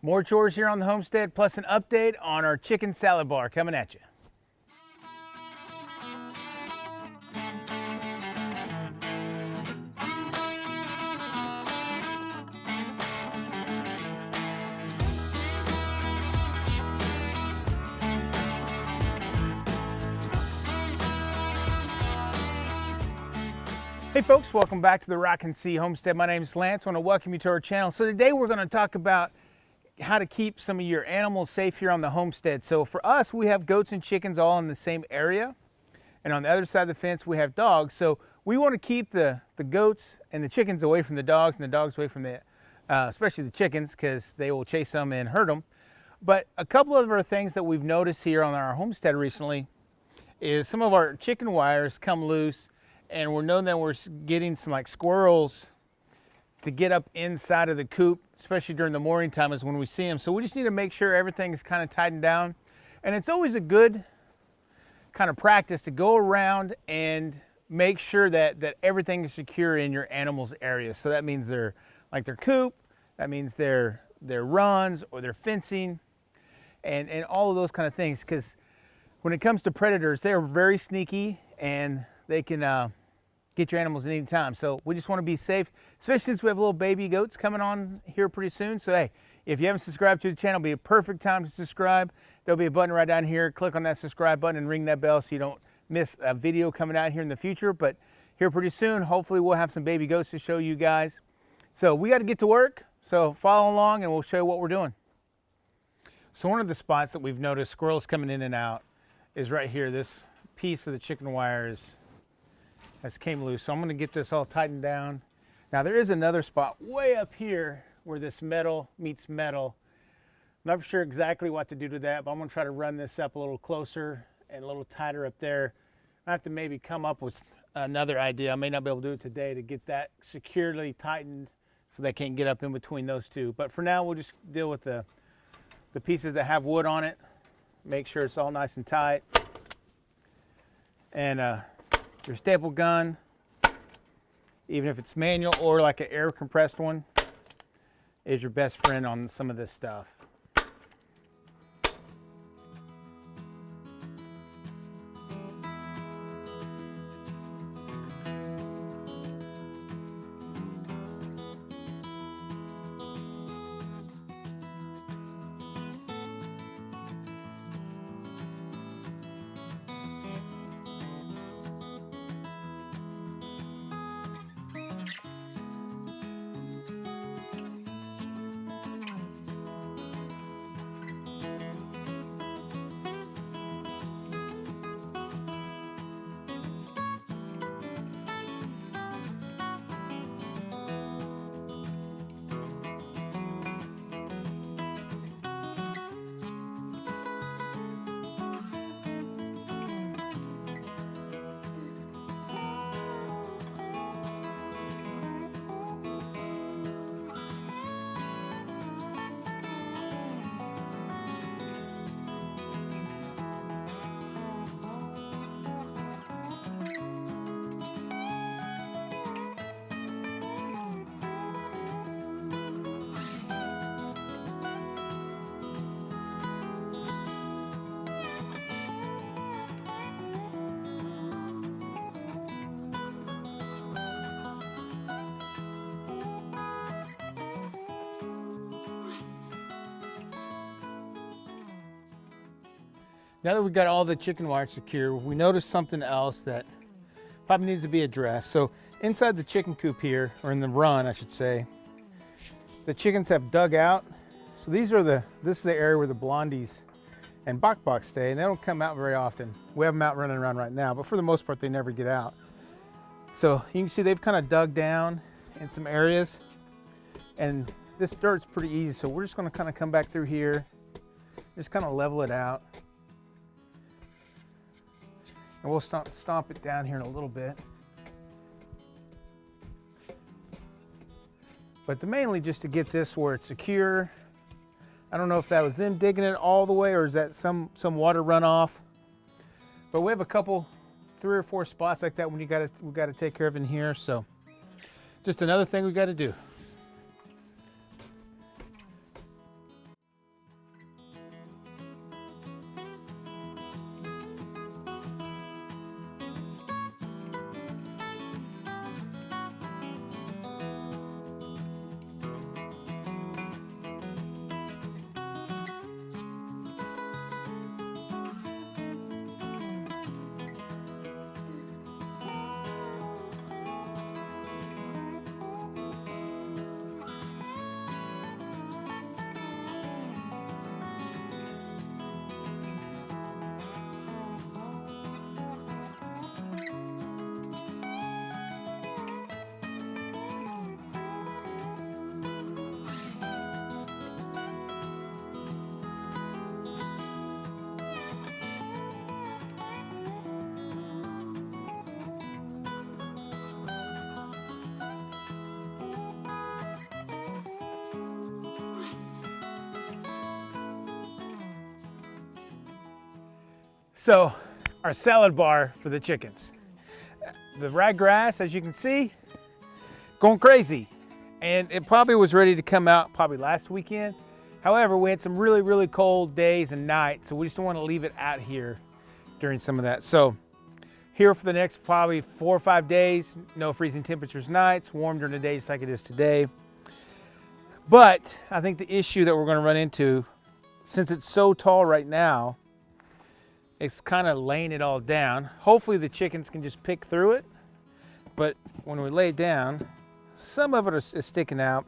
More chores here on the homestead, plus an update on our chicken salad bar coming at you. Hey folks, welcome back to the Rock and Sea Homestead. My name is Lance. I want to welcome you to our channel. So today we're going to talk about how to keep some of your animals safe here on the homestead. So for us, we have goats and chickens all in the same area. And on the other side of the fence, we have dogs. So we want to keep the goats and the chickens away from the dogs and the dogs away from the, especially the chickens, because they will chase them and hurt them. But a couple of other things that we've noticed here on our homestead recently is some of our chicken wires come loose, and we're knowing that we're getting some like squirrels to get up inside of the coop, especially during the morning time is when we see them. So we just need to make sure everything is kind of tightened down. And it's always a good kind of practice to go around and make sure that everything is secure in your animal's area. So that means their coop, that means their runs or their fencing, and all of those kind of things. Because when it comes to predators, they are very sneaky and they can get your animals at any time. So we just want to be safe, especially since we have little baby goats coming on here pretty soon. So hey, if you haven't subscribed to the channel, it'll be a perfect time to subscribe. There'll be a button right down here. Click on that subscribe button and ring that bell so you don't miss a video coming out here in the future. But here pretty soon, hopefully we'll have some baby goats to show you guys. So we got to get to work. So follow along and we'll show you what we're doing. So one of the spots that we've noticed squirrels coming in and out is right here. This piece of the chicken wire has came loose. So I'm going to get this all tightened down. Now there is another spot way up here where this metal meets metal. I'm not sure exactly what to do to that, but I'm going to try to run this up a little closer and a little tighter up there. I have to maybe come up with another idea. I may not be able to do it today to get that securely tightened so they can't get up in between those two. But for now, we'll just deal with the pieces that have wood on it. Make sure it's all nice and tight. And your staple gun, even if it's manual or like an air compressed one, is your best friend on some of this stuff. Now that we've got all the chicken wire secure, we noticed something else that probably needs to be addressed. So inside the chicken coop here, or in the run, I should say, the chickens have dug out. So this is the area where the blondies and bok stay, and they don't come out very often. We have them out running around right now, but for the most part, they never get out. So you can see they've kind of dug down in some areas, and this dirt's pretty easy. So we're just going to kind of come back through here, just kind of level it out. And we'll stomp it down here in a little bit. But mainly just to get this where it's secure. I don't know if that was them digging it all the way or is that some water runoff. But we have a couple, 3 or 4 spots like that when we got to take care of in here. So just another thing we got to do. So our salad bar for the chickens. The raggrass, as you can see, going crazy. And it probably was ready to come out probably last weekend. However, we had some really, really cold days and nights, so we just don't want to leave it out here during some of that. So here for the next probably 4 or 5 days, no freezing temperatures nights, warm during the day just like it is today. But I think the issue that we're going to run into, since it's so tall right now, it's kind of laying it all down. Hopefully the chickens can just pick through it. But when we lay it down, some of it is sticking out,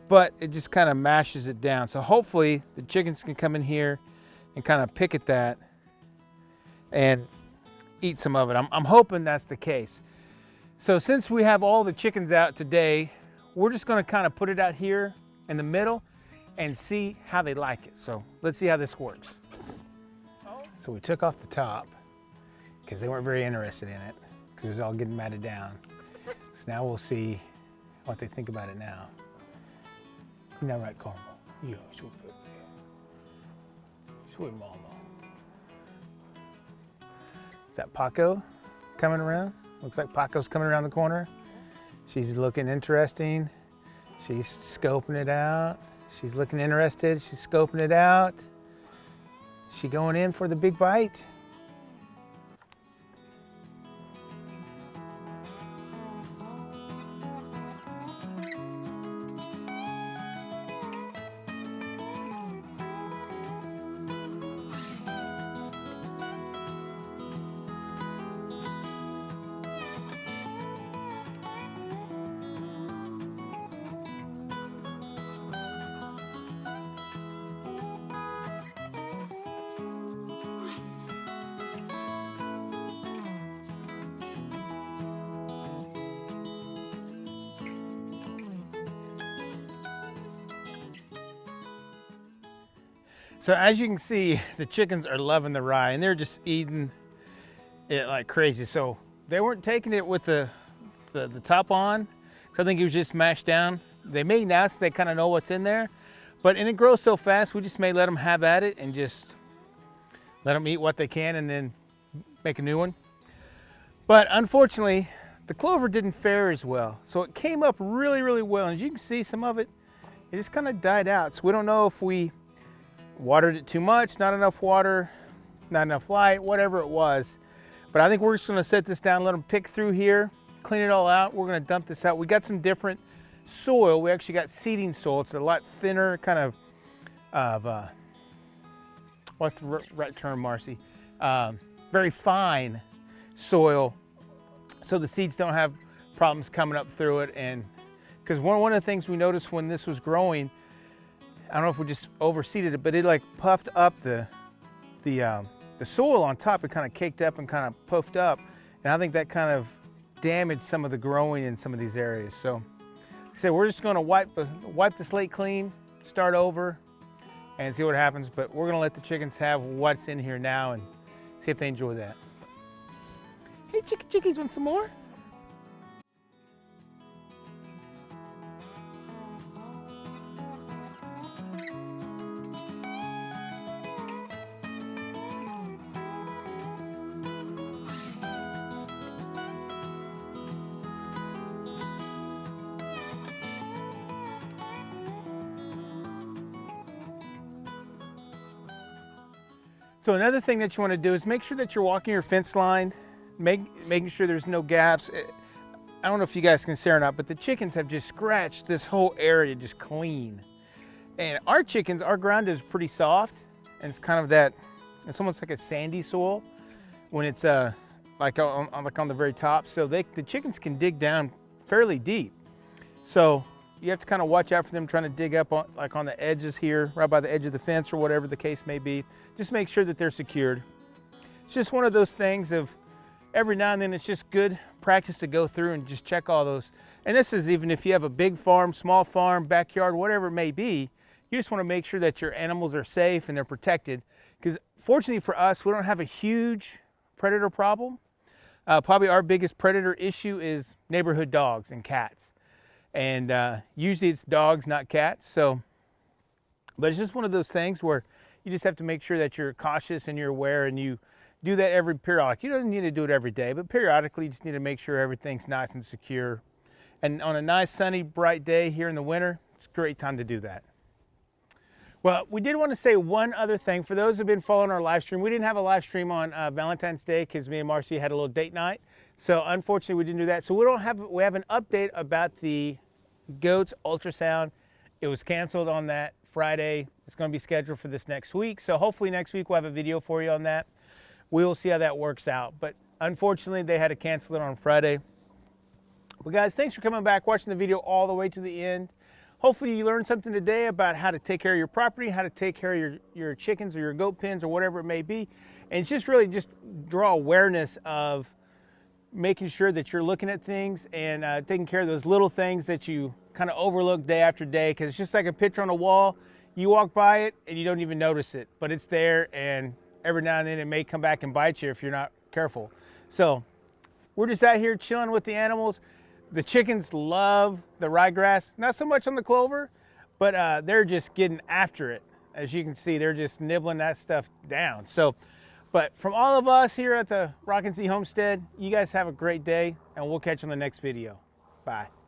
but it just kind of mashes it down. So hopefully the chickens can come in here and kind of pick at that and eat some of it. I'm hoping that's the case. So since we have all the chickens out today, we're just going to kind of put it out here in the middle and see how they like it. So let's see how this works. So we took off the top because they weren't very interested in it because it was all getting matted down. So now we'll see what they think about it now. You're not right, Carmel. Yeah, sweet mama. Is that Paco coming around? Looks like Paco's coming around the corner. She's looking interesting. She's scoping it out. She's looking interested. She's scoping it out. She going in for the big bite? So as you can see, the chickens are loving the rye and they're just eating it like crazy. So they weren't taking it with the top on. So I think it was just mashed down. They may now, so they kind of know what's in there. And it grows so fast, we just may let them have at it and just let them eat what they can and then make a new one. But unfortunately, the clover didn't fare as well. So it came up really, really well. And as you can see, some of it, it just kind of died out. So we don't know if we watered it too much, not enough water, not enough light, whatever it was. But I think we're just going to set this down, let them pick through here, clean it all out. We're going to dump this out. We got some different soil. We actually got seeding soil. It's a lot thinner, kind of what's the right term, Marcy? Very fine soil, so the seeds don't have problems coming up through it. And because one of the things we noticed when this was growing, I don't know if we just overseeded it, but it like puffed up the soil on top. It kind of caked up and kind of puffed up. And I think that kind of damaged some of the growing in some of these areas. So like I said, we're just going to wipe the slate clean, start over and see what happens. But we're going to let the chickens have what's in here now and see if they enjoy that. Hey, chickies, want some more? So another thing that you want to do is make sure that you're walking your fence line, making sure there's no gaps. I don't know if you guys can see or not, but the chickens have just scratched this whole area just clean. And our chickens, our ground is pretty soft, and it's kind of that, it's almost like a sandy soil when it's like on the very top. So the chickens can dig down fairly deep. So you have to kind of watch out for them trying to dig up on the edges here, right by the edge of the fence or whatever the case may be. Just make sure that they're secured. It's just one of those things of every now and then it's just good practice to go through and just check all those. And this is even if you have a big farm, small farm, backyard, whatever it may be, you just want to make sure that your animals are safe and they're protected. Because fortunately for us, we don't have a huge predator problem. Probably our biggest predator issue is neighborhood dogs and cats. And usually it's dogs, not cats. But it's just one of those things where you just have to make sure that you're cautious and you're aware and you do that every periodic. You don't need to do it every day, but periodically you just need to make sure everything's nice and secure. And on a nice sunny bright day here in the winter, it's a great time to do that. Well, we did want to say one other thing. For those who've been following our live stream, we didn't have a live stream on Valentine's Day because me and Marcy had a little date night. So unfortunately we didn't do that. So we have an update about the goats ultrasound. It was canceled on that Friday. It's going to be scheduled for this next week. So hopefully next week we'll have a video for you on that. We will see how that works out. But unfortunately they had to cancel it on Friday. Well guys, thanks for coming back, watching the video all the way to the end. Hopefully you learned something today about how to take care of your property, how to take care of your chickens or your goat pens or whatever it may be. And it's just really just draw awareness of making sure that you're looking at things and taking care of those little things that you kind of overlook day after day, because it's just like a picture on a wall. You walk by it and you don't even notice it, but it's there, and every now and then it may come back and bite you if you're not careful. So we're just out here chilling with the animals. The chickens love the ryegrass, not so much on the clover, but they're just getting after it. As you can see, they're just nibbling that stuff down. So, but from all of us here at the Rockin' Z Homestead, you guys have a great day, and we'll catch you on the next video. Bye.